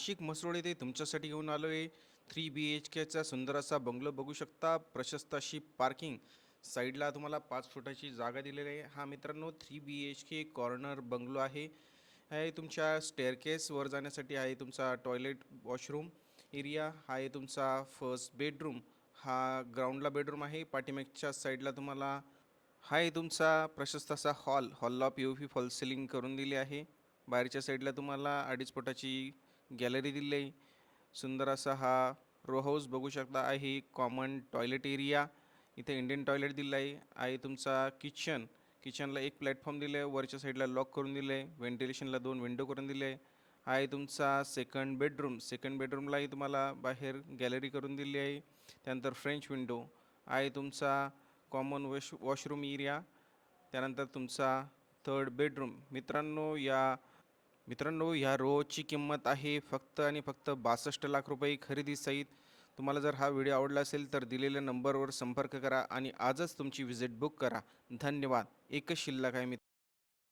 नाशिक म्हसरोड येथे तुमच्यासाठी घेऊन आलो आहे 3 BHKचा सुंदर असा बंगलो बघू शकता. प्रशस्त अशी पार्किंग, साईडला तुम्हाला 5 फुटाची जागा दिलेली आहे. हा मित्रांनो 3 BHK कॉर्नर बंगलो आहे. आहे तुमच्या स्टेअरकेस वर जाण्यासाठी आहे तुमचा टॉयलेट वॉशरूम एरिया. हा आहे तुमचा फर्स्ट बेडरूम. हा ग्राउंडला बेडरूम आहे. पाठीमागच्या साईडला तुम्हाला हा आहे तुमचा प्रशस्त असा हॉलला POP फॉल सिलिंग करून दिली आहे. बाहेरच्या साईडला तुम्हाला 2.5 फुटाची गॅलरी दिली आहे. सुंदर असा हा रो हाऊस बघू शकता आहे. कॉमन टॉयलेट एरिया, इथे इंडियन टॉयलेट दिलं आहे तुमचा किचनला एक प्लॅटफॉर्म दिलं आहे. वरच्या साईडला लॉक करून दिलं आहे. व्हेंटिलेशनला 2 विंडो करून दिले आहे तुमचा सेकंड बेडरूमलाही तुम्हाला बाहेर गॅलरी करून दिली आहे. त्यानंतर फ्रेंच विंडो आहे तुमचा कॉमन वॉशरूम एरिया. त्यानंतर तुमचा थर्ड बेडरूम. मित्रांनो या रोजची किंमत आहे फक्त आणि फक्त 62 लाख रुपये खरेदीसहित. तुम्हाला जर हा व्हिडिओ आवडला असेल तर दिलेल्या नंबरवर संपर्क करा आणि आजच तुमची विजिट बुक करा. धन्यवाद. एकच शिल्लक आहे